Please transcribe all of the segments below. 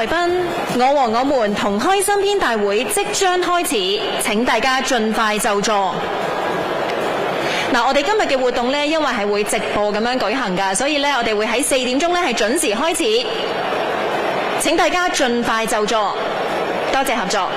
來賓，我和我們同開心篇大會即將開始，請大家盡快就座。嗱，我哋今日嘅活動呢，因為係會直播咁樣舉行㗎，所以呢，我哋會喺4點鐘呢係準時開始。請大家盡快就座，多謝合作。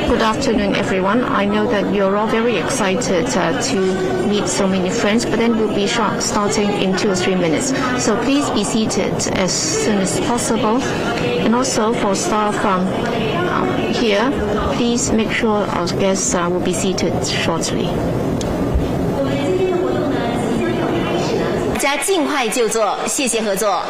Good afternoon, everyone. I know that you're all very excited to meet so many friends, but then we'll be starting in 2 or 3 minutes. So please be seated as soon as possible. And also for staff here, please make sure our guests will be seated shortly. 大家尽快就座，谢谢合作。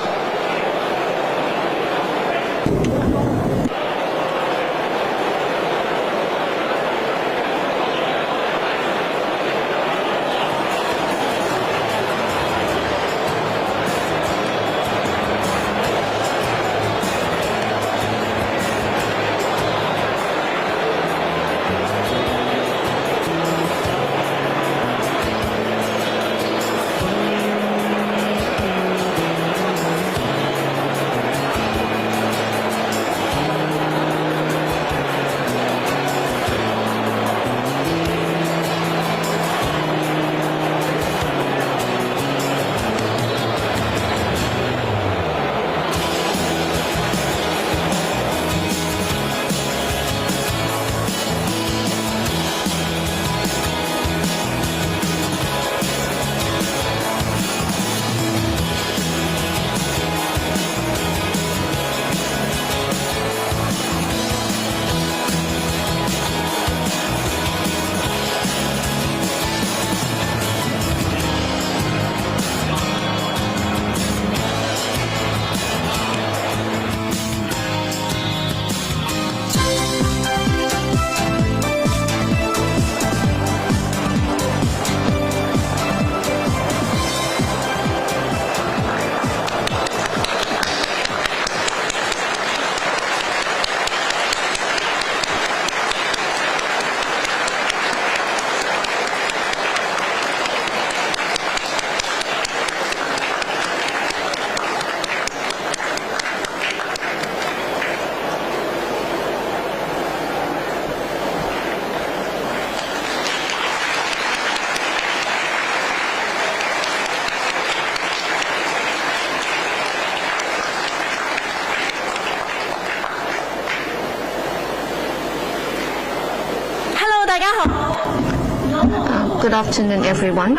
afternoon, everyone.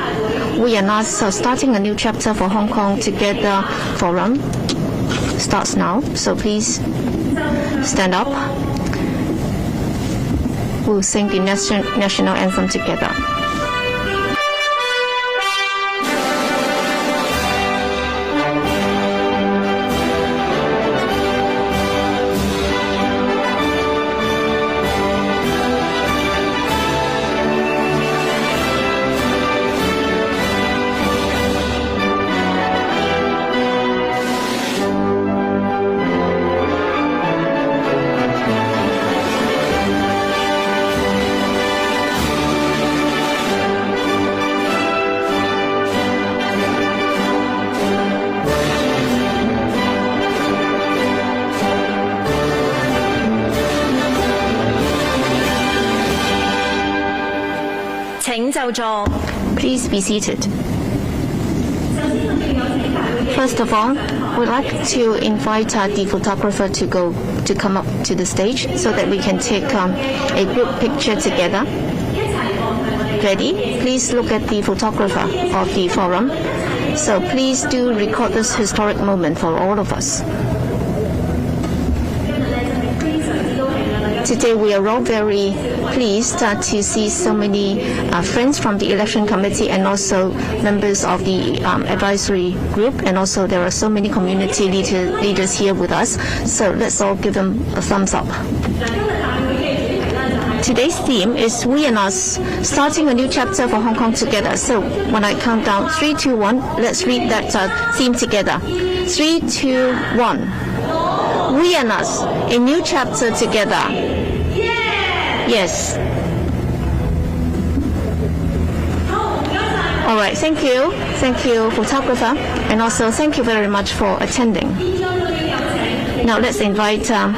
We are now starting a new chapter for Hong Kong Together Forum. Starts now, so please stand up. We'll sing the national anthem together. Please be seated. First of all, we'd like to invite the photographer to come up to the stage so that we can take a group picture together. Ready? Please look at the photographer of the forum. So please do record this historic moment for all of us. Today we are all very pleased to see so many friends from the election committee and also members of the advisory group, and also there are so many community leaders here with us. So let's all give them a thumbs up. Today's theme is We and Us, starting a new chapter for Hong Kong together. So when I count down 3, 2, 1, let's read that theme together. 3, 2, 1. We and Us, a new chapter together. Yes. All right, thank you. Thank you, photographer. And also thank you very much for attending. Now let's invite the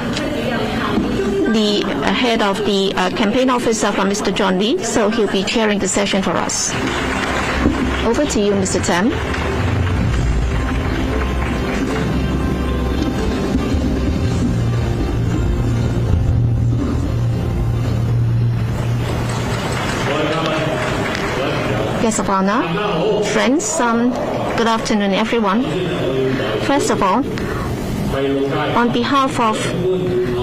head of the campaign officer from Mr. John Lee. So he'll be chairing the session for us. Over to you, Mr. Tam. Guests of honor, friends, good afternoon, everyone. First of all, on behalf of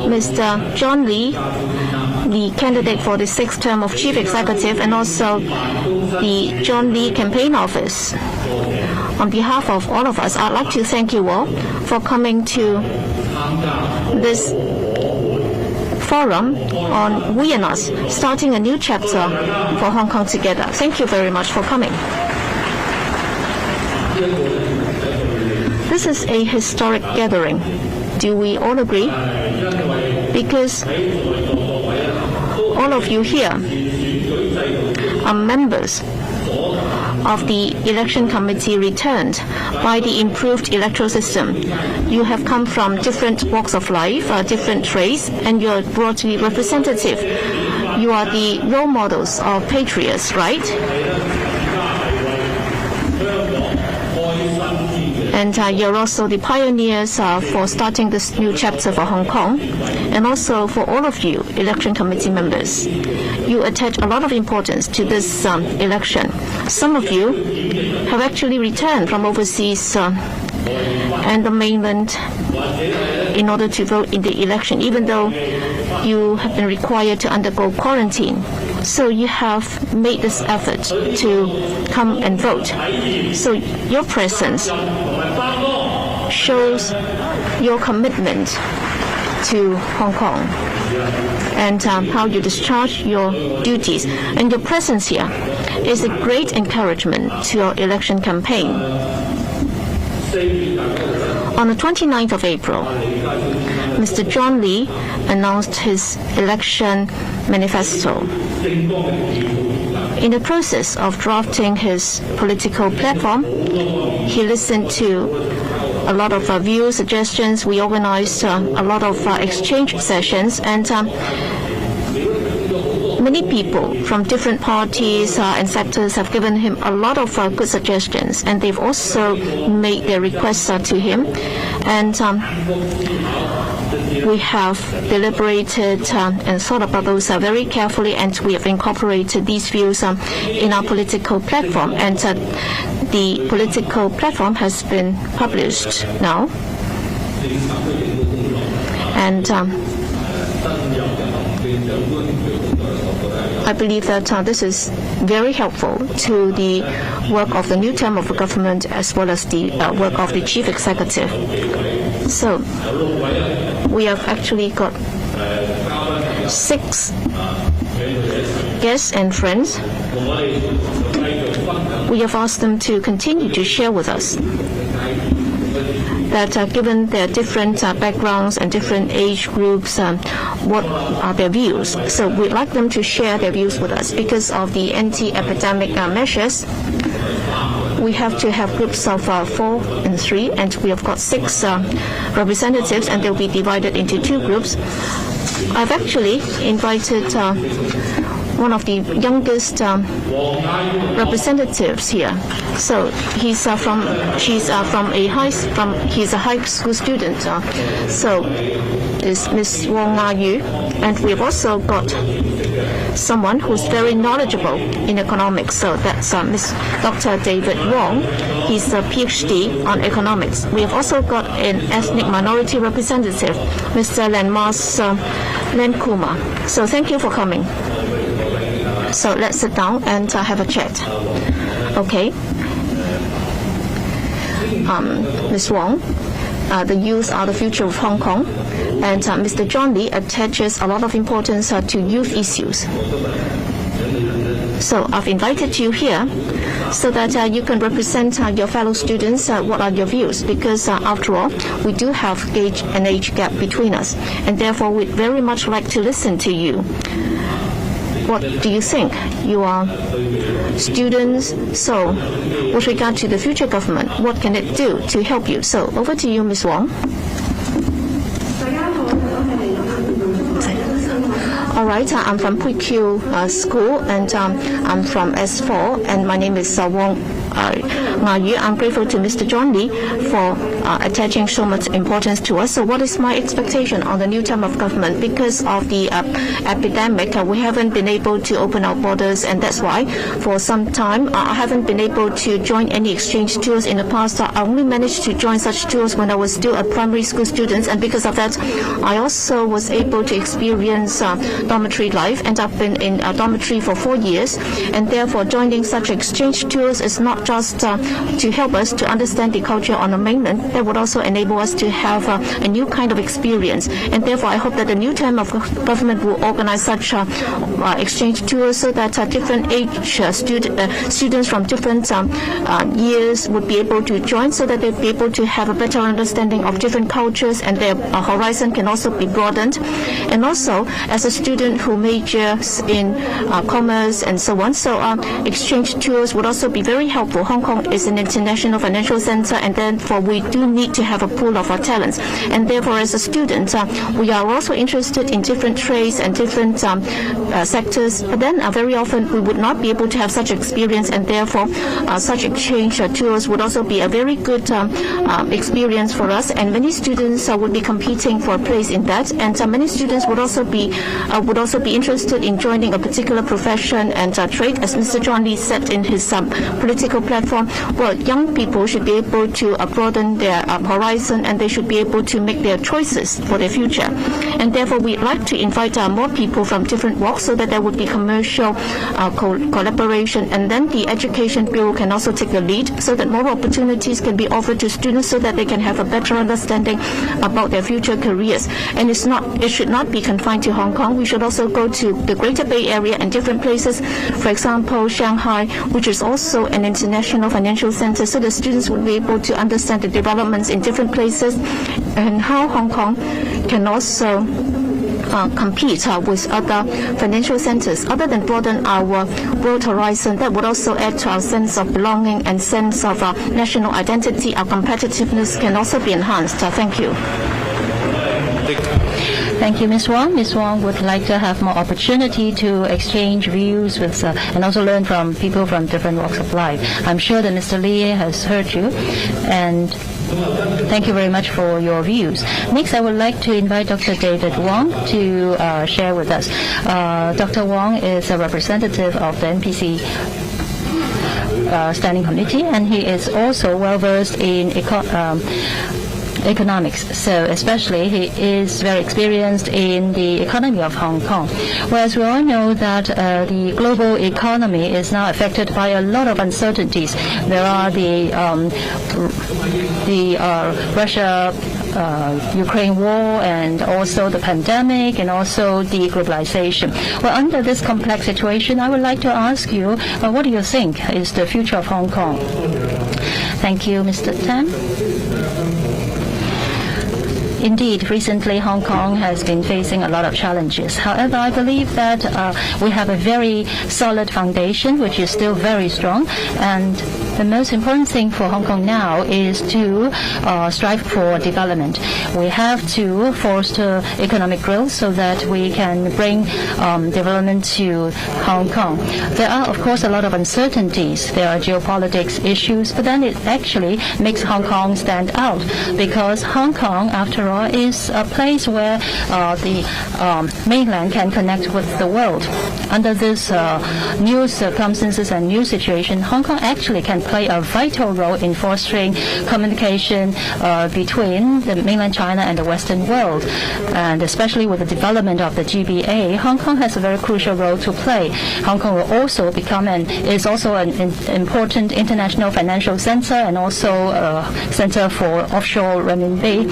Mr. John Lee, the candidate for the 6th term of Chief Executive, and also the John Lee Campaign Office, on behalf of all of us, I'd like to thank you all for coming to this forum on We and Us, starting a new chapter for Hong Kong Together. Thank you very much for coming. This is a historic gathering. Do we all agree? Because all of you here are members of the election committee returned by the improved electoral system. You have come from different walks of life, different trades, and you're broadly representative. You are the role models of patriots, right? And you're also the pioneers for starting this new chapter for Hong Kong, and also for all of you election committee members. You attach a lot of importance to this election. Some of you have actually returned from overseas and the mainland in order to vote in the election, even though you have been required to undergo quarantine. So you have made this effort to come and vote. So your presence shows your commitment to Hong Kong and how you discharge your duties. And your presence here is a great encouragement to your election campaign. On the 29th of April, Mr. John Lee announced his election manifesto. In the process of drafting his political platform, he listened to a lot of views, suggestions. We organized a lot of exchange sessions, and many people from different parties and sectors have given him a lot of good suggestions, and they've also made their requests to him. And we have deliberated and thought about those very carefully, and we have incorporated these views in our political platform. And the political platform has been published now. And I believe that this is very helpful to the work of the new term of the government as well as the work of the chief executive. So we have actually got 6 guests and friends. We have asked them to continue to share with us that given their different backgrounds and different age groups, what are their views. So we'd like them to share their views with us. Because of the anti-epidemic measures, we have to have groups of 4 and 3, and we have got 6 representatives, and they'll be divided into 2 groups. I've actually invited one of the youngest representatives here. So he's a high school student. So is Miss Wong Ah-yu, and we've also got someone who's very knowledgeable in economics. So that's Miss Dr. David Wong. He's a PhD on economics. We have also got an ethnic minority representative, Mr. Lanmas Kumar. So thank you for coming. So let's sit down and have a chat. Okay. Ms. Wong, the youth are the future of Hong Kong, and Mr. John Lee attaches a lot of importance to youth issues. So I've invited you here so that you can represent your fellow students. What are your views? Because after all, we do have an age gap between us, and therefore we'd very much like to listen to you. What do you think? You are students, so with regard to the future government, what can it do to help you? So over to you, Ms. Wong. All right, I'm from Pui Kyu School, and I'm from S4, and my name is Wong Ah-yu. I'm grateful to Mr. John Lee for attaching so much importance to us. So what is my expectation on the new term of government? Because of the epidemic, we haven't been able to open our borders, and that's why for some time I haven't been able to join any exchange tours in the past. I only managed to join such tours when I was still a primary school student, and because of that, I also was able to experience dormitory life, and I've been in a dormitory for 4 years, and therefore joining such exchange tours is not just to help us to understand the culture on the mainland, that would also enable us to have a new kind of experience. And therefore I hope that the new term of government will organize such exchange tours so that different age students from different years would be able to join, so that they'll be able to have a better understanding of different cultures, and their horizon can also be broadened. And also, as a student who majors in commerce and so on, so exchange tours would also be very helpful. Hong Kong is an international financial center, and therefore we do need to have a pool of our talents. And therefore, as a student, we are also interested in different trades and different sectors. But then very often we would not be able to have such experience, and therefore such exchange tours would also be a very good experience for us. And many students would be competing for a place in that, and many students would also be interested in joining a particular profession and trade. As Mr. John Lee said in his political platform, well, young people should be able to broaden their horizon, and they should be able to make their choices for their future. And therefore, we'd like to invite more people from different walks, so that there would be commercial collaboration, and then the Education Bureau can also take the lead, so that more opportunities can be offered to students, so that they can have a better understanding about their future careers. And it should not be confined to Hong Kong. We should also go to the Greater Bay Area and different places, for example, Shanghai, which is also an international financial center, so the students will be able to understand the developments in different places and how Hong Kong can also compete with other financial centers. Other than broaden our world horizon, that would also add to our sense of belonging and sense of national identity. Our competitiveness can also be enhanced. Thank you. Thank you, Ms. Wong. Ms. Wong would like to have more opportunity to exchange views with and also learn from people from different walks of life. I'm sure that Mr. Lee has heard you, and thank you very much for your views. Next, I would like to invite Dr. David Wong to share with us. Dr. Wong is a representative of the NPC Standing Committee, and he is also well-versed in economics. So especially he is very experienced in the economy of Hong Kong. Whereas we all know that the global economy is now affected by a lot of uncertainties. There are the Russia-Ukraine war, and also the pandemic, and also deglobalization. Well, under this complex situation, I would like to ask you, what do you think is the future of Hong Kong? Thank you, Mr. Tan. Indeed, recently Hong Kong has been facing a lot of challenges. However, I believe that we have a very solid foundation, which is still very strong. And the most important thing for Hong Kong now is to strive for development. We have to foster economic growth so that we can bring development to Hong Kong. There are, of course, a lot of uncertainties. There are geopolitics issues, but then it actually makes Hong Kong stand out, because Hong Kong, after all, is a place where the mainland can connect with the world. Under this new circumstances and new situation, Hong Kong actually can play a vital role in fostering communication between the mainland China and the Western world. And especially with the development of the GBA, Hong Kong has a very crucial role to play. Hong Kong will also become is also an important international financial center, and also a center for offshore renminbi.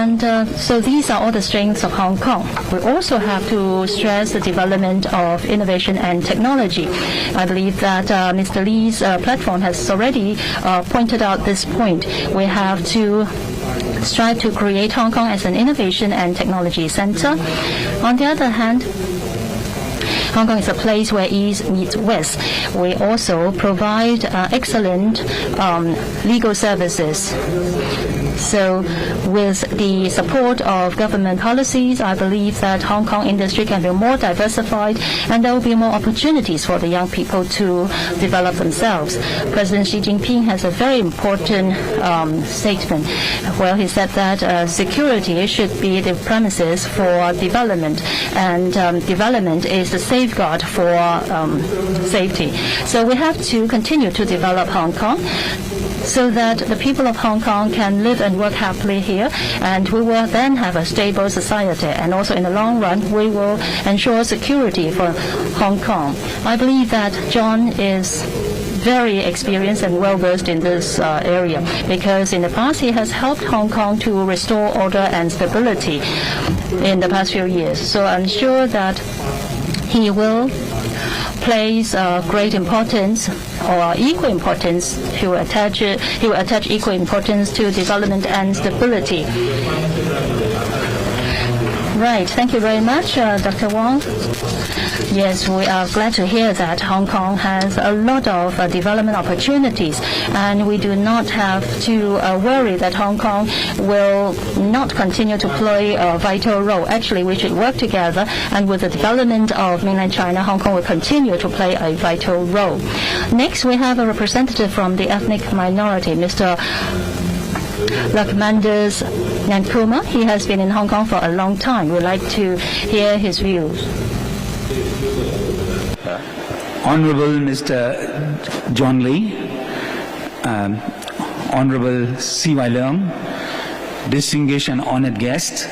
And so these are all the strengths of Hong Kong. We also have to stress the development of innovation and technology. I believe that Mr. Lee's platform has already pointed out this point. We have to strive to create Hong Kong as an innovation and technology center. On the other hand, Hong Kong is a place where East meets West. We also provide excellent legal services. So with the support of government policies, I believe that Hong Kong industry can be more diversified, and there will be more opportunities for the young people to develop themselves. President Xi Jinping has a very important statement where he said that security should be the premises for development, and development is the safeguard for safety. So we have to continue to develop Hong Kong, so that the people of Hong Kong can live and work happily here, and we will then have a stable society. And also in the long run, we will ensure security for Hong Kong. I believe that John is very experienced and well-versed in this area, because in the past he has helped Hong Kong to restore order and stability in the past few years. So I'm sure that he will place great importance or equal importance. He will attach equal importance to development and stability. Right. Thank you very much, Dr. Wong. Yes, we are glad to hear that Hong Kong has a lot of development opportunities, and we do not have to worry that Hong Kong will not continue to play a vital role. Actually, we should work together, and with the development of mainland China, Hong Kong will continue to play a vital role. Next, we have a representative from the ethnic minority, Mr. Lakmandas Nyankuma. He has been in Hong Kong for a long time. We'd like to hear his views. Honorable Mr. John Lee, Honorable C.Y. Leung, distinguished and honored guests,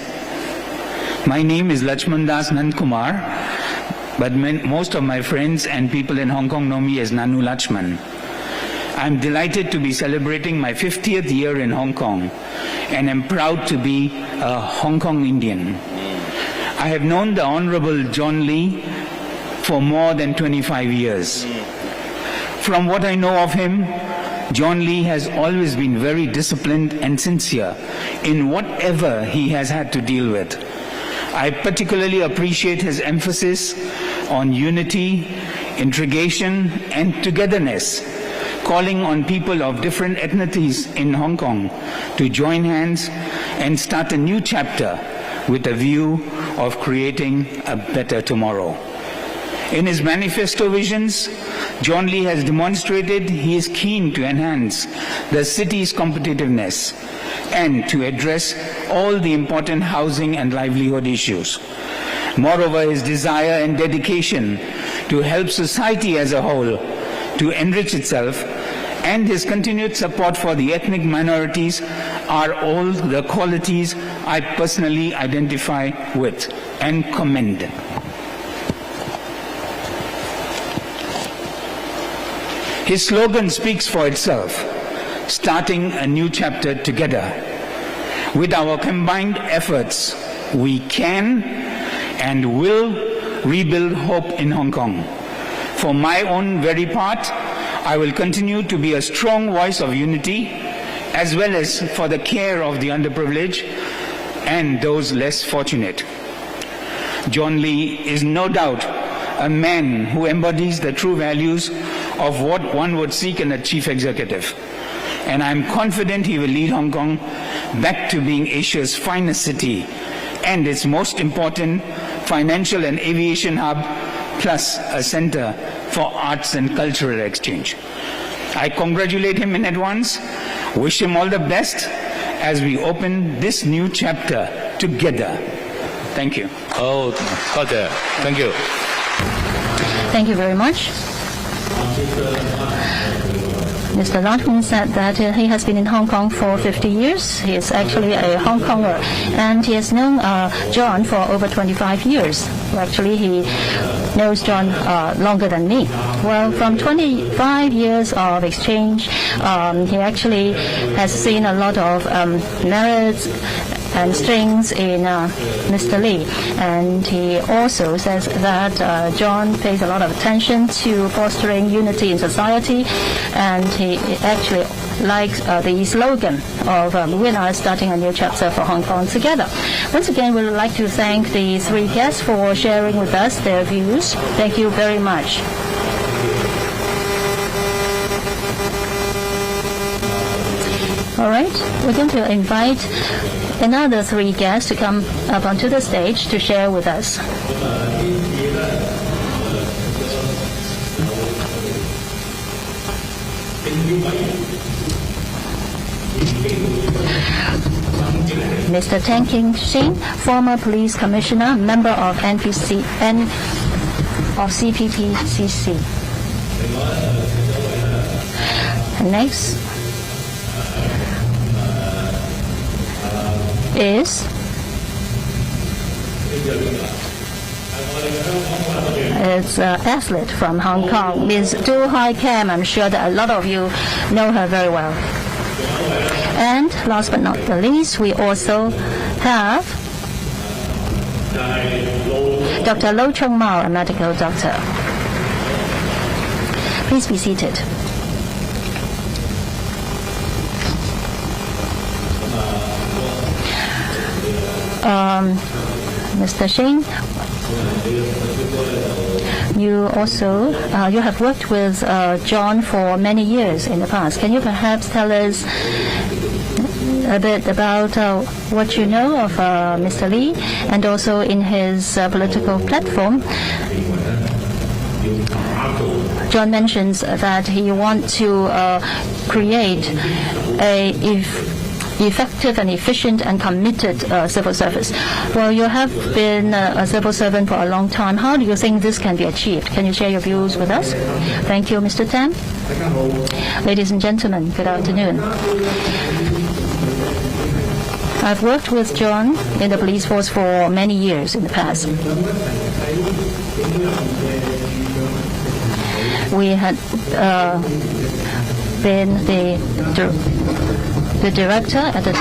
my name is Lakmandas Nandkumar, but most of my friends and people in Hong Kong know me as Nanu Lakshman. I'm delighted to be celebrating my 50th year in Hong Kong, and am proud to be a Hong Kong Indian. I have known the Honorable John Lee for more than 25 years. From what I know of him, John Lee has always been very disciplined and sincere in whatever he has had to deal with. I particularly appreciate his emphasis on unity, integration, and togetherness, calling on people of different ethnicities in Hong Kong to join hands and start a new chapter with a view of creating a better tomorrow. In his manifesto visions, John Lee has demonstrated he is keen to enhance the city's competitiveness and to address all the important housing and livelihood issues. Moreover, his desire and dedication to help society as a whole to enrich itself and his continued support for the ethnic minorities are all the qualities I personally identify with and commend. His slogan speaks for itself, starting a new chapter together. With our combined efforts, we can and will rebuild hope in Hong Kong. For my own very part, I will continue to be a strong voice of unity, as well as for the care of the underprivileged and those less fortunate. John Lee is no doubt a man who embodies the true values of what one would seek in a chief executive. And I'm confident he will lead Hong Kong back to being Asia's finest city and its most important financial and aviation hub, plus a center for arts and cultural exchange. I congratulate him in advance, wish him all the best as we open this new chapter together. Thank you. Oh, thank you. Thank you very much. Mr. Lachman said that he has been in Hong Kong for 50 years. He is actually a Hong Konger, and he has known John for over 25 years. Actually, he knows John longer than me. Well, from 25 years of exchange, he actually has seen a lot of merits and strengths in Mr. Lee. And he also says that John pays a lot of attention to fostering unity in society, and he actually likes the slogan of "We are starting a new chapter for Hong Kong together." Once again, we would like to thank the three guests for sharing with us their views. Thank you very much. All right, we're going to invite another three guests to come up onto the stage to share with us. Mr. Tan King Shin, former police commissioner, member of CPPCC. Next is athlete from Hong Kong, Ms. Du Hai Kam. I'm sure that a lot of you know her very well. And last but not the least, we also have Dr. Lo Chung Mao, a medical doctor. Please be seated. Mr. Shing, you also you have worked with John for many years in the past. Can you perhaps tell us a bit about what you know of Mr. Lee, and also in his political platform? John mentions that he wants to create a effective and efficient and committed civil service. Well, you have been a civil servant for a long time. How do you think this can be achieved? Can you share your views with us? Thank you, Mr. Tan. Ladies and gentlemen, good afternoon. I've worked with John in the police force for many years in the past. We had been the director at the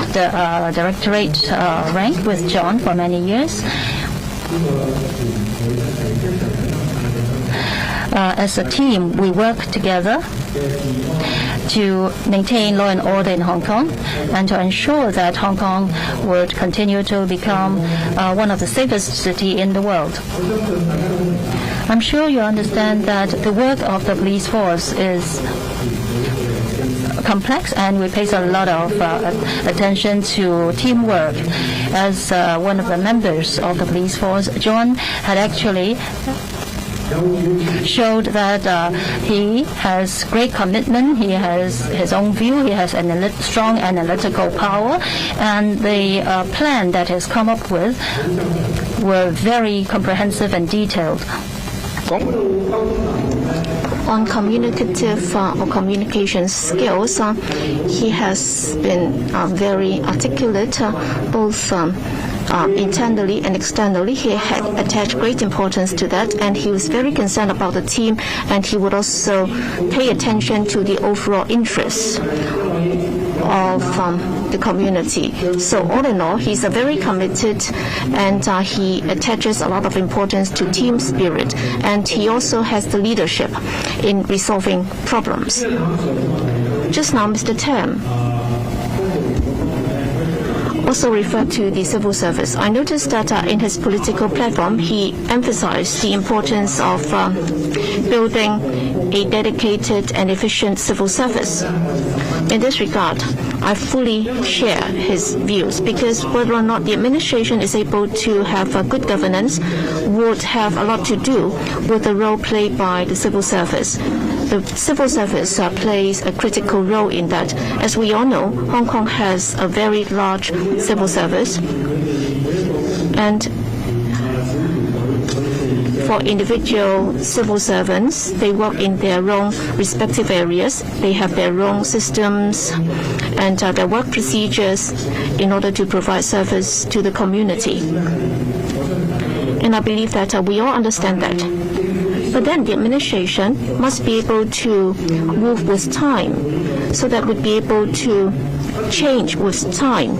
directorate rank with John for many years. As a team, we work together to maintain law and order in Hong Kong and to ensure that Hong Kong would continue to become one of the safest cities in the world. I'm sure you understand that the work of the police force is complex, and we place a lot of attention to teamwork. As one of the members of the police force, John had actually showed that he has great commitment, he has his own view, he has strong analytical power, and the plan that he has come up with were very comprehensive and detailed. On communicative or communication skills, he has been very articulate, both internally and externally. He had attached great importance to that, and he was very concerned about the team, and he would also pay attention to the overall interests of the community. So all in all, he's very committed, and he attaches a lot of importance to team spirit, and he also has the leadership in resolving problems. Just now, Mr. Tam also referred to the civil service. I noticed that in his political platform, he emphasized the importance of building a dedicated and efficient civil service. In this regard, I fully share his views, because whether or not the administration is able to have good governance would have a lot to do with the role played by the civil service. The civil service plays a critical role in that. As we all know, Hong Kong has a very large civil service, and for individual civil servants, they work in their own respective areas. They have their own systems and their work procedures in order to provide service to the community. And I believe that we all understand that. But then the administration must be able to move with time, so that would be able to change with time,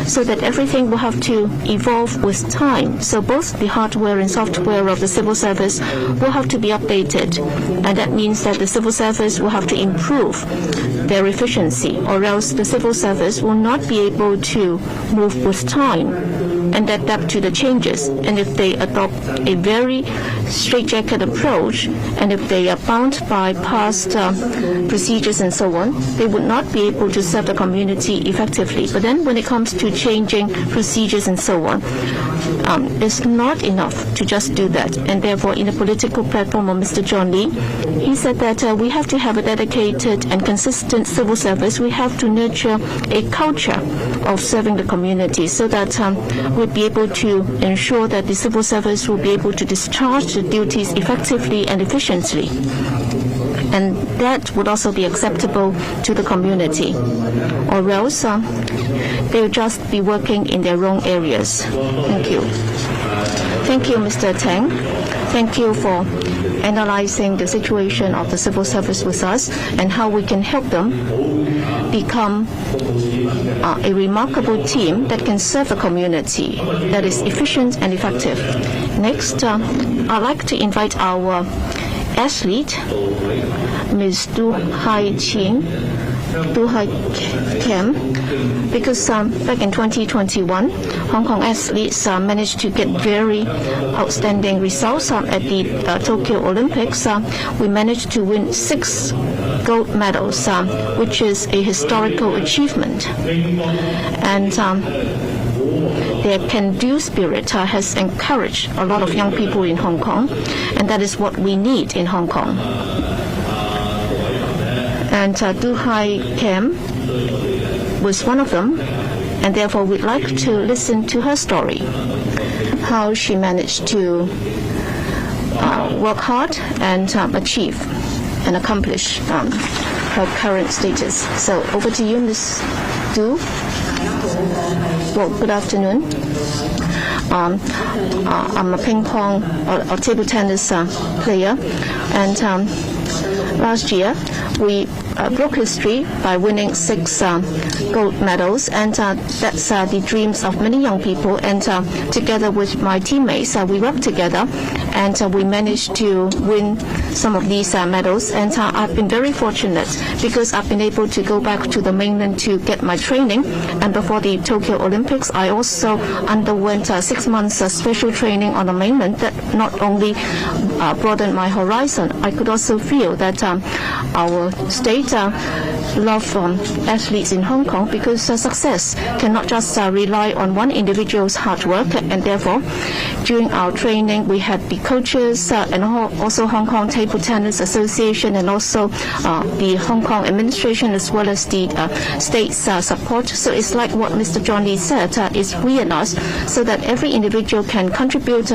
so that everything will have to evolve with time. So both the hardware and software of the civil service will have to be updated, and that means that the civil service will have to improve their efficiency, or else the civil service will not be able to move with time and adapt to the changes. And if they adopt a very straitjacket approach, and if they are bound by past procedures and so on, they would not be able to serve the community effectively. But then when it comes to changing procedures and so on, it's not enough to just do that. And therefore, in the political platform of Mr. John Lee, he said that we have to have a dedicated and consistent civil service. We have to nurture a culture of serving the community, so that we'll be able to ensure that the civil service will be able to discharge the duties effectively and efficiently. And that would also be acceptable to the community. Or else, they'll just be working in their own areas. Thank you. Thank you, Mr. Tang. Thank you for analyzing the situation of the civil service with us and how we can help them become a remarkable team that can serve the community, that is efficient and effective. Next, I'd like to invite our athlete, Ms. Du Hai Kem, because back in 2021, Hong Kong athletes managed to get very outstanding results at the Tokyo Olympics. We managed to win 6 gold medals, which is a historical achievement. And their can-do spirit has encouraged a lot of young people in Hong Kong, and that is what we need in Hong Kong. And Du Hai Kem was one of them, and therefore we'd like to listen to her story, how she managed to work hard and achieve and accomplish her current status. So over to you, Ms. Du. Well, good afternoon. I'm a ping pong or table tennis player, and last year we broke history by winning 6 gold medals, and that's the dreams of many young people. And together with my teammates, we worked together, and we managed to win some of these medals. And I've been very fortunate, because I've been able to go back to the mainland to get my training. And before the Tokyo Olympics, I also underwent 6 months special training on the mainland that not only broadened my horizon, I could also feel that our state great love from athletes in Hong Kong, because success cannot just rely on one individual's hard work, and therefore during our training we had the coaches and also Hong Kong Table Tennis Association and also the Hong Kong administration as well as the state's support. So it's like what Mr. John Lee said, is we and us, so that every individual can contribute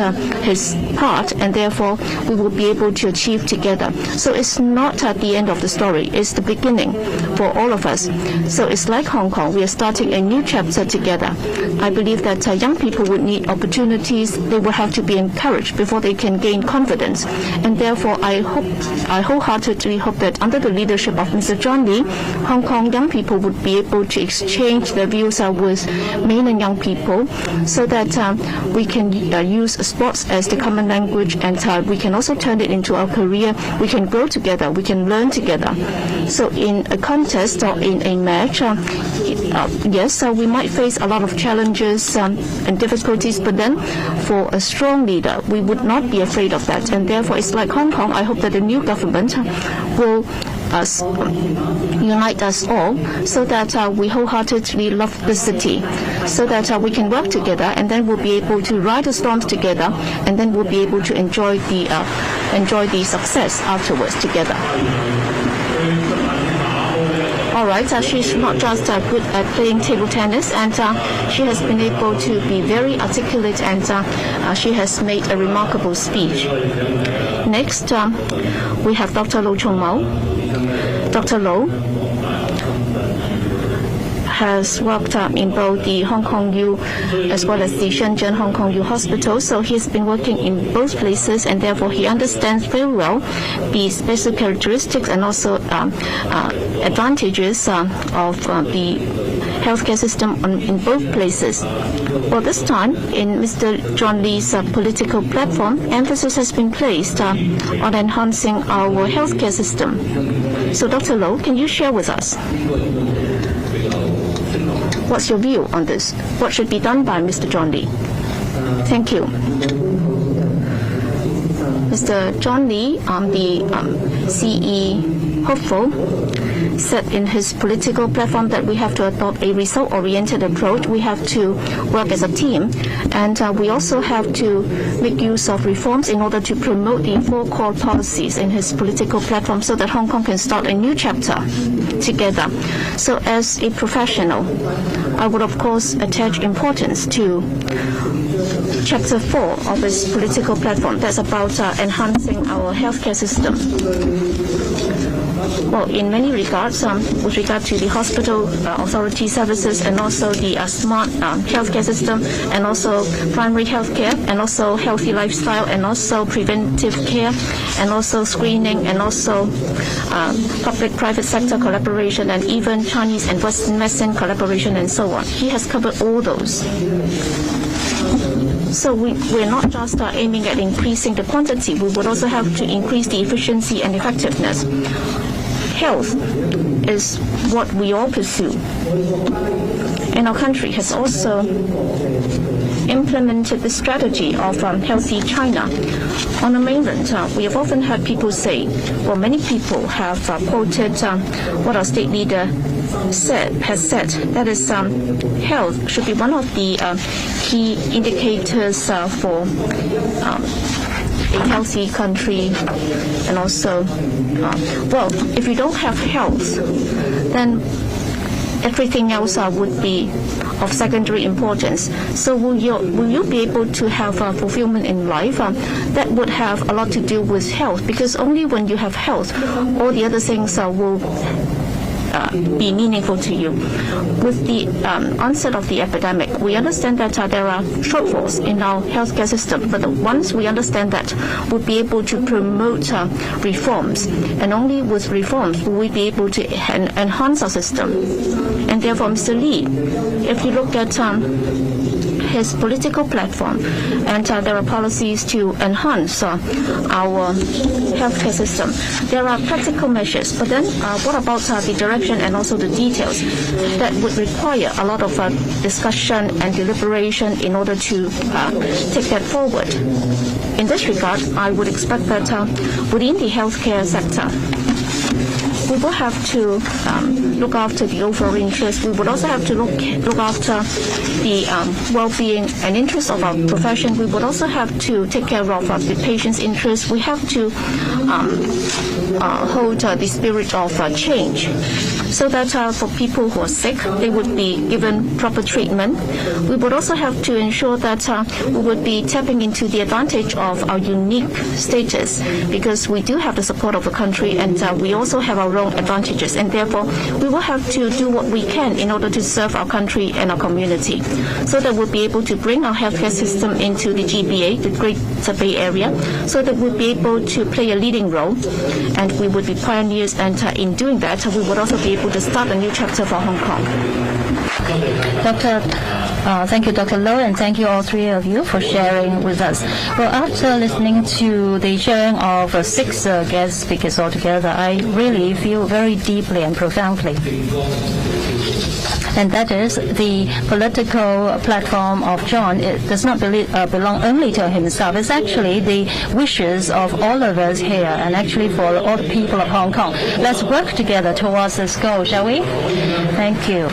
his part, and therefore we will be able to achieve together. So it's not at the end of the story, it's the beginning for all of us. So it's like Hong Kong, we are starting a new chapter together. I believe that young people would need opportunities, they will have to be encouraged before they can gain confidence. And therefore I wholeheartedly hope that under the leadership of Mr. John Lee, Hong Kong young people would be able to exchange their views with mainland young people, so that we can use sports as the common language, and we can also turn it into our career. We can grow together, we can learn together. So in a contest or in a match, yes, we might face a lot of challenges and difficulties, but then for a strong leader, we would not be afraid of that. And therefore, it's like Hong Kong, I hope that the new government will unite us all, so that we wholeheartedly love the city, so that we can work together, and then we'll be able to ride the storms together, and then we'll be able to enjoy the success afterwards together. All right, she's not just good at playing table tennis, and she has been able to be very articulate, and she has made a remarkable speech. Next, we have Dr. Lo Chung Mao. Dr. Lo has worked in both the Hong Kong U as well as the Shenzhen Hong Kong U hospital. So he's been working in both places, and therefore he understands very well the special characteristics and also advantages of the healthcare system in both places. Well, this time in Mr. John Lee's political platform, emphasis has been placed on enhancing our healthcare system. So Dr. Lo, can you share with us what's your view on this? What should be done by Mr. John Lee? Thank you. Mr. John Lee, the CE hopeful, said in his political platform that we have to adopt a result-oriented approach. We have to work as a team, and we also have to make use of reforms in order to promote the four core policies in his political platform, so that Hong Kong can start a new chapter together. So as a professional, I would of course attach importance to Chapter 4 of his political platform. That's about enhancing our healthcare system. Well, in many regards, with regard to the hospital authority services, and also the smart healthcare system, and also primary healthcare, and also healthy lifestyle, and also preventive care, and also screening, and also public-private sector collaboration, and even Chinese and Western medicine collaboration, and so on. He has covered all those. So we're not just aiming at increasing the quantity, we would also have to increase the efficiency and effectiveness. Health is what we all pursue. And our country has also implemented the strategy of Healthy China. On the mainland, we have often heard people say, well, many people have quoted what our state leader has said, that is, health should be one of the key indicators for a healthy country. And also, well, if you don't have health, then everything else would be of secondary importance. So will you be able to have fulfillment in life? That would have a lot to do with health, because only when you have health, all the other things will be meaningful to you. With the onset of the epidemic, we understand that there are shortfalls in our healthcare system, but once we understand that, we'll be able to promote reforms, and only with reforms will we be able to enhance our system. And therefore, Mr. Lee, if you look at his political platform, and there are policies to enhance our healthcare system. There are practical measures, but then what about the direction and also the details? That would require a lot of discussion and deliberation in order to take that forward. In this regard, I would expect that within the healthcare sector, we will have to look after the overall interest. We would also have to look after the well-being and interest of our profession. We would also have to take care of the patient's interest. We have to hold the spirit of change, so that for people who are sick, they would be given proper treatment. We would also have to ensure that we would be tapping into the advantage of our unique status, because we do have the support of the country, and we also have our own advantages, and therefore we will have to do what we can in order to serve our country and our community, so that we'll be able to bring our healthcare system into the GBA, the Greater Bay Area, so that we'll be able to play a leading role, and we would be pioneers, and in doing that, we would also be able to start a new chapter for Hong Kong. Thank you, Dr. Low, and thank you all three of you for sharing with us. Well, after listening to the sharing of 6 guest speakers altogether, I really feel very deeply and profoundly. And that is the political platform of John. It does not belong only to himself. It's actually the wishes of all of us here, and actually for all the people of Hong Kong. Let's work together towards this goal, shall we? Thank you.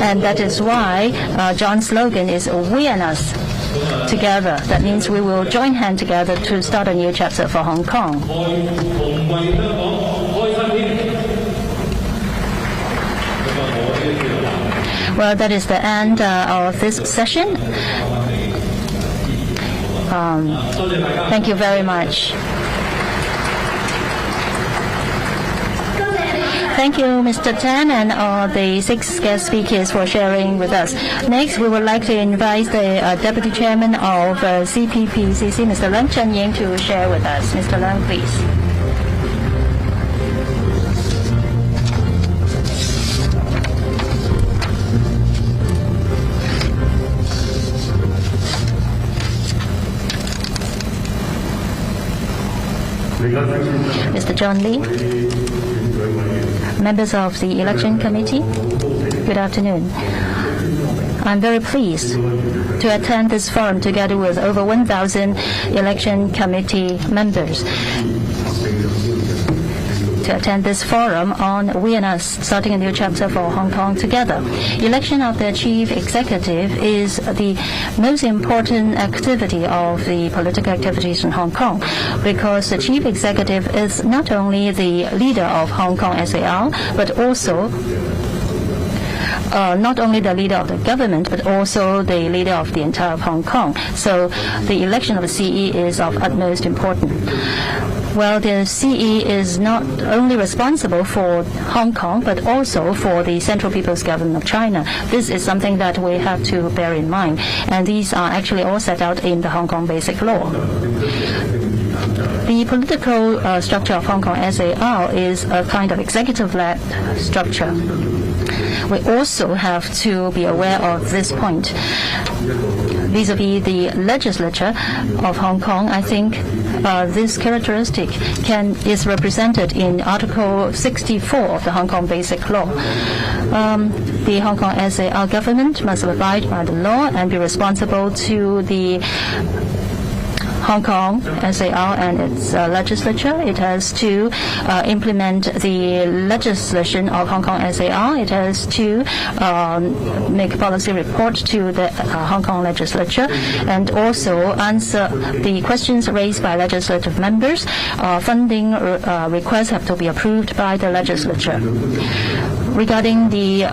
And that is why John's slogan is "We and Us Together." That means we will join hands together to start a new chapter for Hong Kong. Well, that is the end of this session. Thank you very much. Thank you, Mr. Tan, and all the 6 guest speakers for sharing with us. Next, we would like to invite the Deputy Chairman of CPPCC, Mr. Leung Chun-ying, to share with us. Mr. Leung, please. Mr. John Lee, members of the Election Committee, good afternoon. I'm very pleased to attend this forum together with over 1,000 Election Committee members. To attend this forum on We and Us, starting a new chapter for Hong Kong together. Election of the Chief Executive is the most important activity of the political activities in Hong Kong, because the Chief Executive is not only the leader of Hong Kong SAR, but also not only the leader of the government, but also the leader of the entire Hong Kong. So the election of the CE is of utmost importance. Well, the CE is not only responsible for Hong Kong, but also for the Central People's Government of China. This is something that we have to bear in mind, and these are actually all set out in the Hong Kong Basic Law. The political structure of Hong Kong SAR is a kind of executive-led structure. We also have to be aware of this point. Vis-a-vis the legislature of Hong Kong, I think this characteristic is represented in Article 64 of the Hong Kong Basic Law. The Hong Kong SAR government must abide by the law and be responsible to the Hong Kong SAR and its legislature. It has to implement the legislation of Hong Kong SAR. It has to make a policy report to the Hong Kong legislature, and also answer the questions raised by legislative members. Funding requests have to be approved by the legislature. Regarding the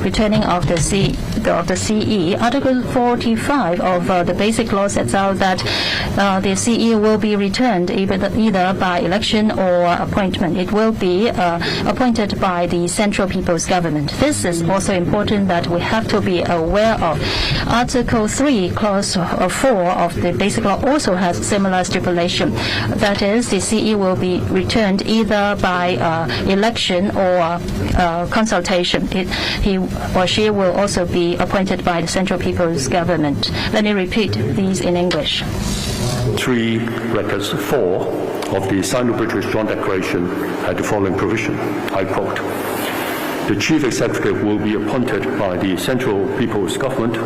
returning of the CE, Article 45 of the Basic Law sets out that the CE will be returned either by election or appointment. It will be appointed by the Central People's Government. This is also important that we have to be aware of. Article 3, Clause 4 of the Basic Law also has similar stipulation. That is, the CE will be returned either by election or consultation. He or she will also be appointed by the Central People's Government. Let me repeat these in English. 3 Records 4 of the Sino-British Joint Declaration had the following provision, I quote, "The Chief Executive will be appointed by the Central People's Government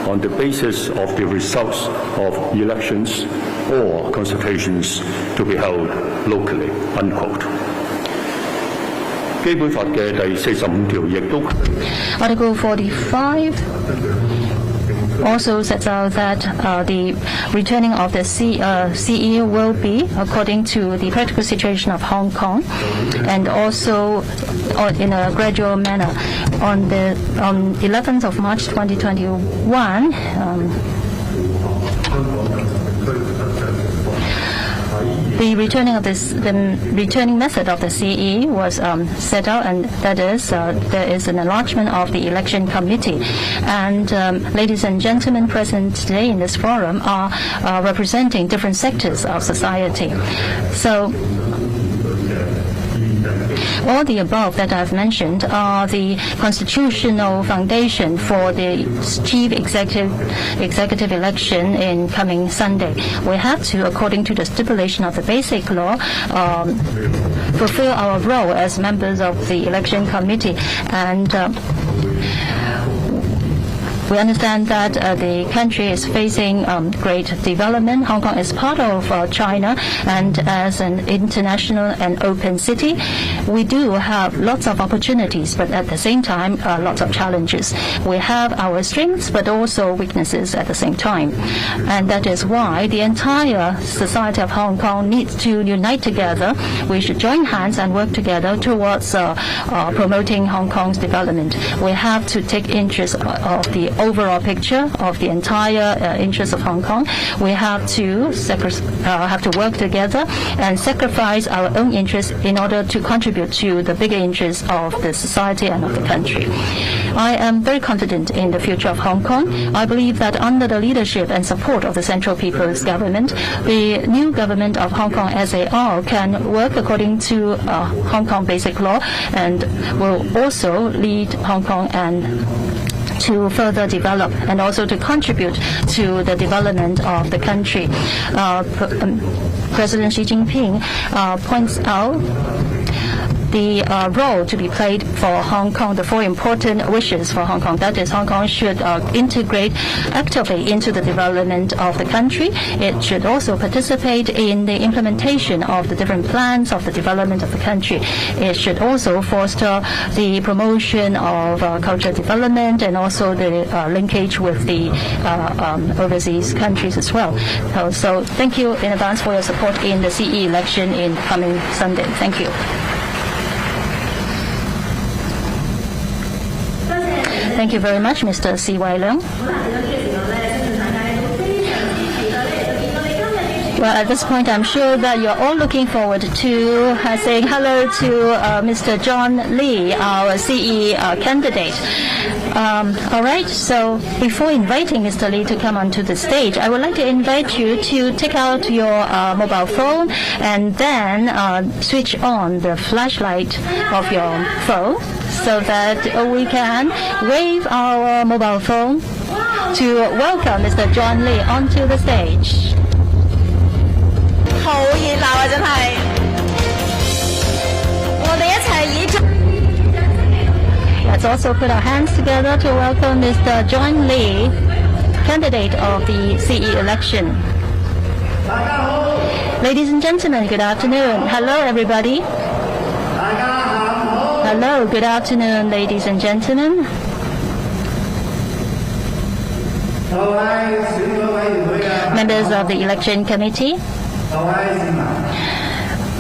on the basis of the results of elections or consultations to be held locally," unquote. 基本法嘅第45條亦都 Article 45 also sets out that the returning of the CE will be according to the practical situation of Hong Kong and also in a gradual manner. On the 11th of March 2021, the returning method of the CE was set out, and that is there is an enlargement of the election committee. And ladies and gentlemen present today in this forum are representing different sectors of society. So all the above that I've mentioned are the constitutional foundation for the chief executive election in coming Sunday. We have to, according to the stipulation of the basic law, fulfill our role as members of the election committee. And we understand that the country is facing great development. Hong Kong is part of China, and as an international and open city, we do have lots of opportunities, but at the same time, lots of challenges. We have our strengths, but also weaknesses at the same time. And that is why the entire society of Hong Kong needs to unite together. We should join hands and work together towards promoting Hong Kong's development. We have to take interest of the overall picture of the entire interest of Hong Kong. We have to work together and sacrifice our own interests in order to contribute to the bigger interests of the society and of the country. I am very confident in the future of Hong Kong. I believe that under the leadership and support of the Central People's Government, the new government of Hong Kong SAR can work according to Hong Kong basic law and will also lead Hong Kong and to further develop and also to contribute to the development of the country. President Xi Jinping points out the role to be played for Hong Kong, the four important wishes for Hong Kong. That is, Hong Kong should integrate actively into the development of the country. It should also participate in the implementation of the different plans of the development of the country. It should also foster the promotion of cultural development and also the linkage with the overseas countries as well. So thank you in advance for your support in the CE election in coming Sunday. Thank you. Thank you very much, Mr. C.Y. Leung. Well, at this point, I'm sure that you're all looking forward to saying hello to Mr. John Lee, our CE candidate. All right, so before inviting Mr. Lee to come onto the stage, I would like to invite you to take out your mobile phone and then switch on the flashlight of your phone so that we can wave our mobile phone to welcome Mr. John Lee onto the stage. 好熱鬧啊！真係，我哋一齊以 Let's also put our hands together to welcome Mr. John Lee, candidate of the CE election. Ladies and gentlemen, good afternoon. Hello, everybody. Hello, good afternoon, ladies and gentlemen. Members of the election committee,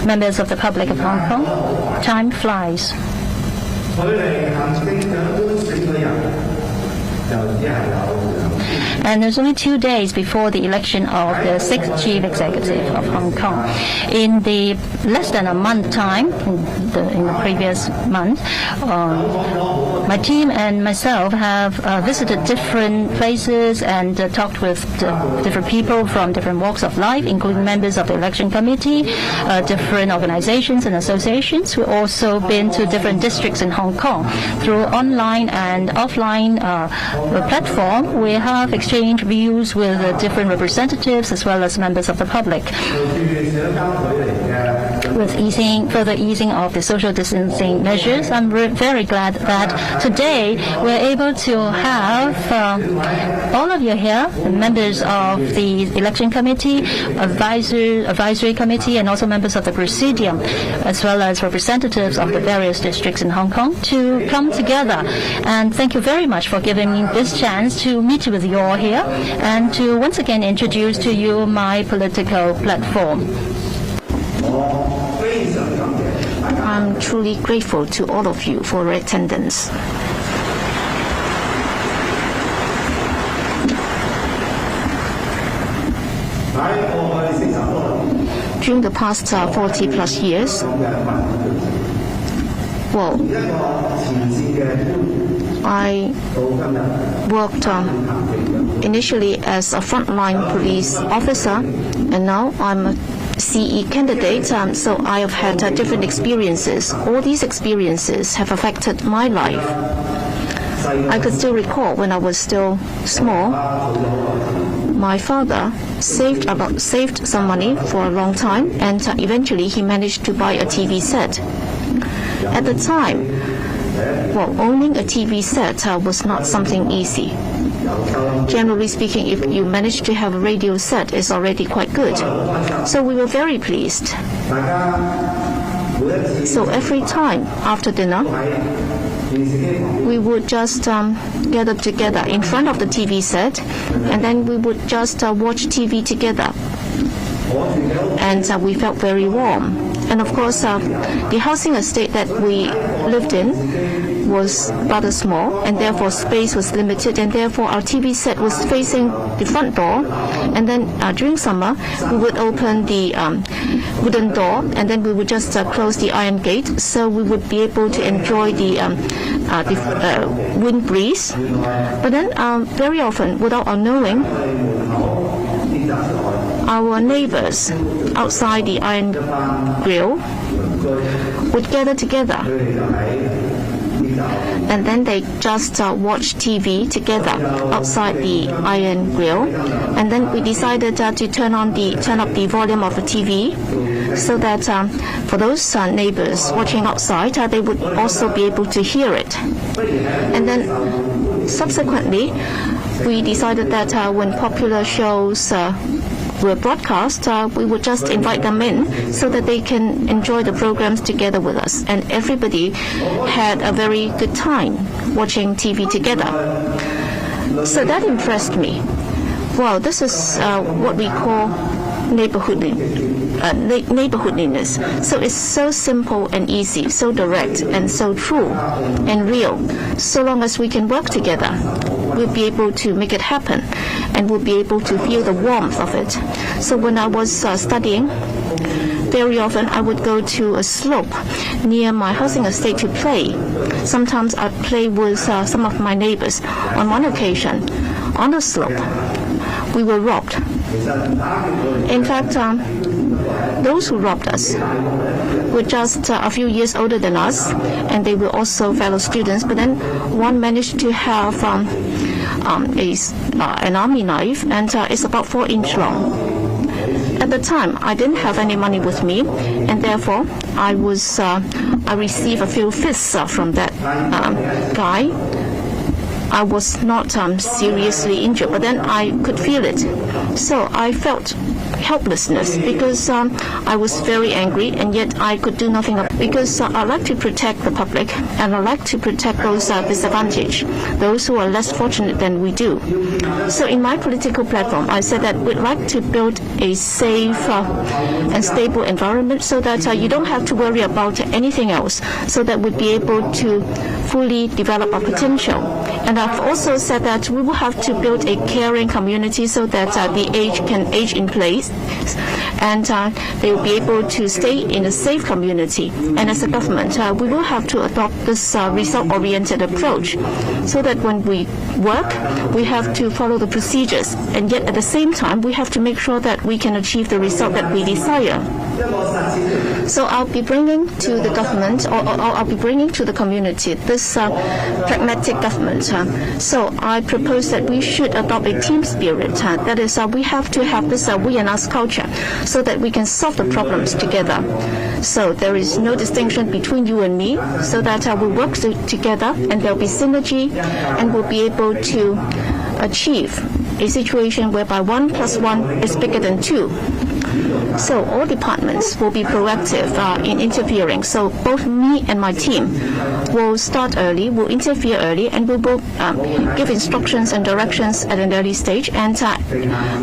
members of the public of Hong Kong, time flies. And there's only 2 days before the election of the 6th chief executive of Hong Kong. In the less than a month time, in the previous month, my team and myself have visited different places and talked with different people from different walks of life, including members of the election committee, different organizations and associations. We've also been to different districts in Hong Kong. Through online and offline platform, we have exchanged views with different representatives as well as members of the public. with further easing of the social distancing measures. I'm very glad that today we're able to have all of you here, the members of the election committee, advisory committee, and also members of the presidium, as well as representatives of the various districts in Hong Kong, to come together. And thank you very much for giving me this chance to meet with you all here and to once again introduce to you my political platform. I'm truly grateful to all of you for your attendance. During the past 40 plus years, I worked initially as a frontline police officer, and now I'm a CE candidate, so I have had different experiences. All these experiences have affected my life. I could still recall when I was still small, my father saved some money for a long time, and eventually he managed to buy a TV set. At the time, owning a TV set was not something easy. Generally speaking, if you manage to have a radio set, it's already quite good. So we were very pleased. So every time after dinner, we would just gather together in front of the TV set, and then we would just watch TV together. And we felt very warm. And of course, the housing estate that we lived in was rather small, and therefore space was limited, and therefore our TV set was facing the front door. And then during summer, we would open the wooden door, and then we would just close the iron gate, so we would be able to enjoy the wind breeze. But then very often, without our knowing, our neighbors outside the iron grill would gather together, and then they just watch TV together outside the iron grill. And then we decided to turn up the volume of the TV, so that for those neighbors watching outside, they would also be able to hear it. And then subsequently, we decided that when popular shows were broadcast, we would just invite them in so that they can enjoy the programs together with us. And everybody had a very good time watching TV together. So that impressed me. Well, this is what we call neighborhoodliness. So it's so simple and easy, so direct and so true and real. So long as we can work together, we'll be able to make it happen, and we'll be able to feel the warmth of it. So when I was studying, very often I would go to a slope near my housing estate to play. Sometimes I'd play with some of my neighbors. On one occasion, on the slope, we were robbed. In fact, those who robbed us were just a few years older than us, and they were also fellow students. But then one managed to have an army knife, and it's about 4-inch long. At the time, I didn't have any money with me, and therefore I received a few fists from that guy. I was not seriously injured, but then I could feel it. So I felt helplessness because I was very angry, and yet I could do nothing because I like to protect the public, and I like to protect those disadvantaged, those who are less fortunate than we do. So in my political platform, I said that we'd like to build a safe and stable environment so that you don't have to worry about anything else, so that we'd be able to fully develop our potential. And I've also said that we will have to build a caring community so that the aged can age in place, and they will be able to stay in a safe community. And as a government, we will have to adopt this result-oriented approach, so that when we work, we have to follow the procedures, and yet at the same time, we have to make sure that we can achieve the result that we desire. So I'll be bringing to the government, or I'll be bringing to the community this pragmatic government. So I propose that we should adopt a team spirit. That is, we have to have this we and us culture so that we can solve the problems together. So there is no distinction between you and me, so that we work together and there will be synergy and we'll be able to achieve a situation whereby 1 + 1 is bigger than 2. So all departments will be proactive in interfering. So both me and my team will start early, will interfere early, and we will give instructions and directions at an early stage. And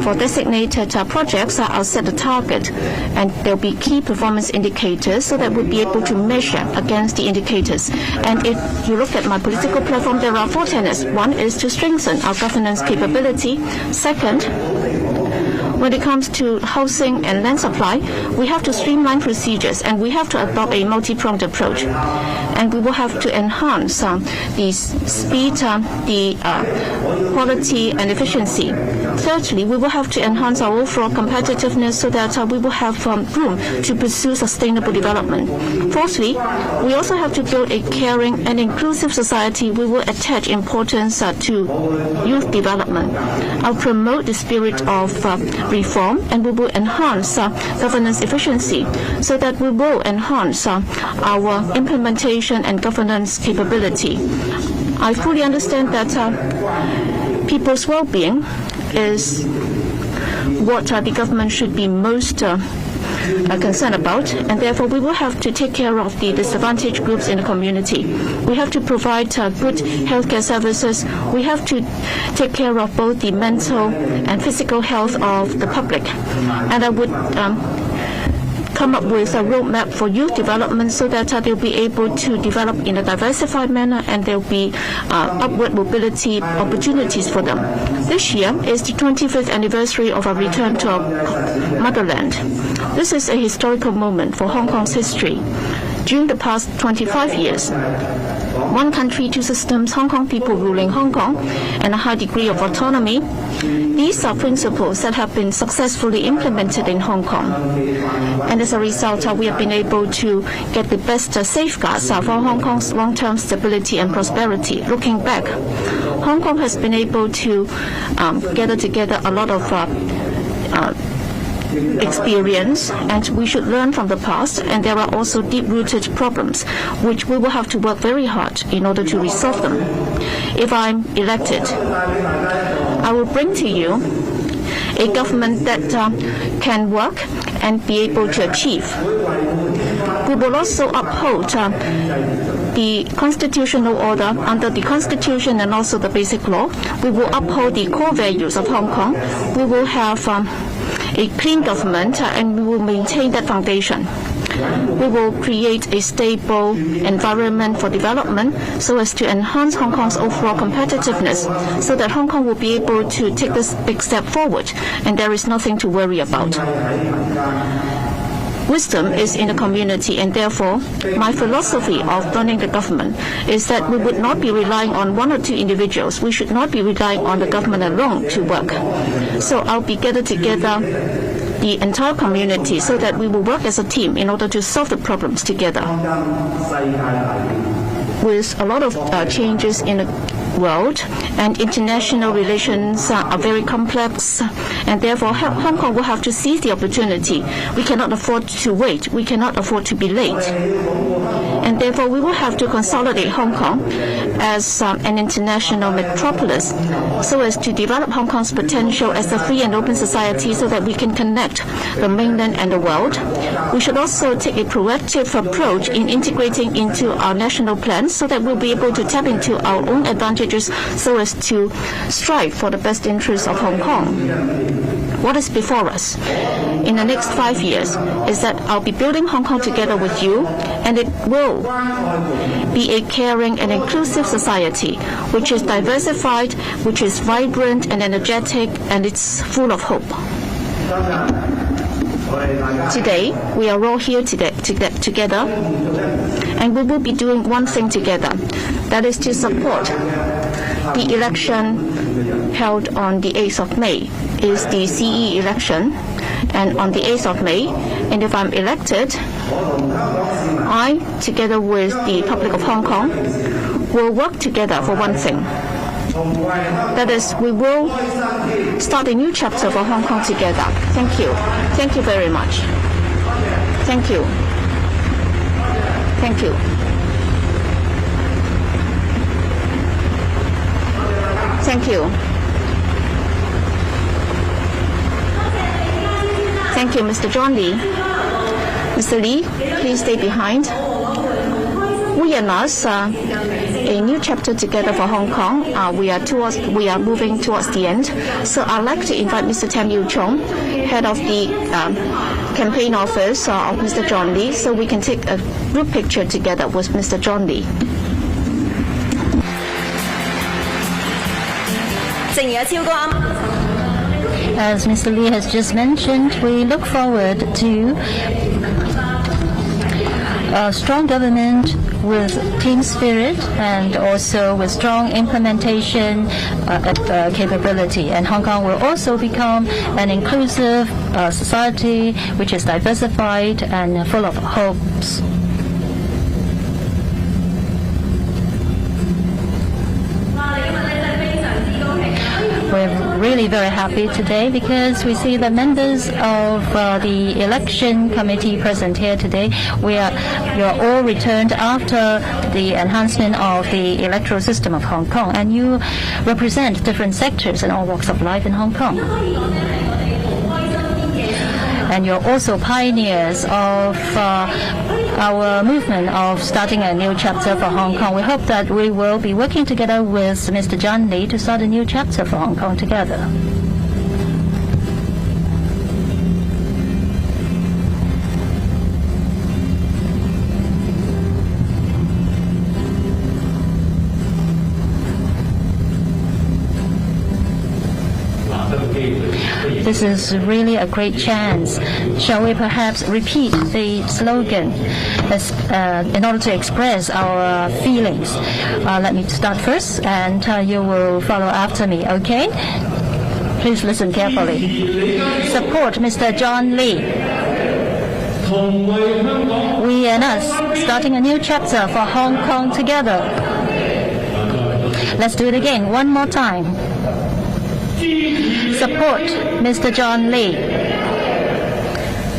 for designated projects, I'll set a target, and there'll be key performance indicators so that we'll be able to measure against the indicators. And if you look at my political platform, there are 4 tenets. One is to strengthen our governance capability. Second, when it comes to housing and land supply, we have to streamline procedures and we have to adopt a multi-pronged approach. And we will have to enhance the speed, the quality and efficiency. Thirdly, we will have to enhance our overall competitiveness so that we will have room to pursue sustainable development. Fourthly, we also have to build a caring and inclusive society. We will attach importance to youth development. I'll promote the spirit of reform, and we will enhance governance efficiency so that we will enhance our implementation and governance capability. I fully understand that people's well-being is what the government should be most concerned about, and therefore we will have to take care of the disadvantaged groups in the community. We have to provide good healthcare services. We have to take care of both the mental and physical health of the public. And I would come up with a roadmap for youth development so that they'll be able to develop in a diversified manner and there'll be upward mobility opportunities for them. This year is the 25th anniversary of our return to our motherland. This is a historical moment for Hong Kong's history. During the past 25 years, 1 country, 2 systems, Hong Kong people ruling Hong Kong, and a high degree of autonomy. These are principles that have been successfully implemented in Hong Kong. And as a result, we have been able to get the best safeguards for Hong Kong's long-term stability and prosperity. Looking back, Hong Kong has been able to gather together a lot of experience, and we should learn from the past, and there are also deep-rooted problems which we will have to work very hard in order to resolve them. If I'm elected, I will bring to you a government that can work and be able to achieve. We will also uphold the constitutional order under the Constitution and also the Basic Law. We will uphold the core values of Hong Kong. We will have a clean government, and we will maintain that foundation. We will create a stable environment for development so as to enhance Hong Kong's overall competitiveness, so that Hong Kong will be able to take this big step forward, and there is nothing to worry about. Wisdom is in the community, and therefore my philosophy of running the government is that we would not be relying on 1 or 2 individuals. We should not be relying on the government alone to work. So I'll be gathered together the entire community so that we will work as a team in order to solve the problems together. With a lot of changes in the world, and international relations are very complex, and therefore Hong Kong will have to seize the opportunity. We cannot afford to wait. We cannot afford to be late. And therefore we will have to consolidate Hong Kong as an international metropolis so as to develop Hong Kong's potential as a free and open society so that we can connect the mainland and the world. We should also take a proactive approach in integrating into our national plans so that we'll be able to tap into our own advantages so as to strive for the best interests of Hong Kong. What is before us in the next 5 years is that I'll be building Hong Kong together with you, and it will be a caring and inclusive society which is diversified, which is vibrant and energetic, and it's full of hope. Today, we are all here together, and we will be doing one thing together, that is to support the election held on the 8th of May. Is the CE election, and on the 8th of May, and if I'm elected, I, together with the public of Hong Kong, will work together for one thing. That is, we will start a new chapter for Hong Kong together. Thank you. Thank you very much. Thank you. Thank you. Thank you. Thank you, Mr. John Lee. Mr. Lee, please stay behind. We announce a new chapter together for Hong Kong. We are moving towards the end. So I'd like to invite Mr. Tam Yu Chung, head of the campaign office of Mr. John Lee, so we can take a group picture together with Mr. John Lee. 正如阿超哥啱。 As Mr. Lee has just mentioned, we look forward to a strong government with team spirit and also with strong implementation capability. And Hong Kong will also become an inclusive society which is diversified and full of hopes. We're really very happy today because we see the members of the election committee present here today. You're all returned after the enhancement of the electoral system of Hong Kong, and you represent different sectors and all walks of life in Hong Kong. And you're also pioneers of our movement of starting a new chapter for Hong Kong. We hope that we will be working together with Mr. John Lee to start a new chapter for Hong Kong together. This is really a great chance. Shall we perhaps repeat the slogan in order to express our feelings? Let me start first, and you will follow after me, okay? Please listen carefully. Support Mr. John Lee. We and us, starting a new chapter for Hong Kong together. Let's do it again, one more time. Support Mr. John Lee.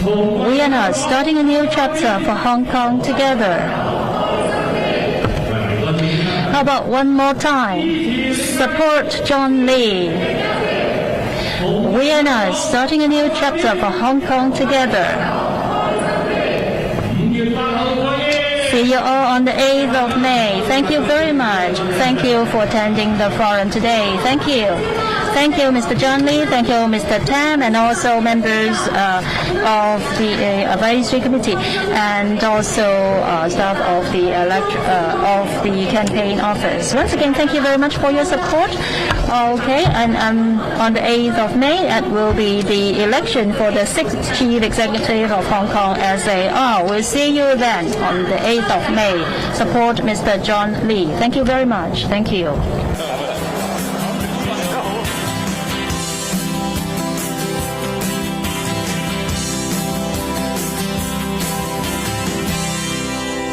We and us, starting a new chapter for Hong Kong together. How about one more time? Support John Lee. We and us, starting a new chapter for Hong Kong together. See you all on the 8th of May. Thank you very much. Thank you for attending the forum today. Thank you. Thank you, Mr. John Lee. Thank you, Mr. Tam, and also members of the advisory committee, and also staff of the campaign office. Once again, thank you very much for your support. Okay, and on the 8th of May, it will be the election for the 6th Chief Executive of Hong Kong SAR. We'll see you then on the 8th of May. Support Mr. John Lee. Thank you very much. Thank you.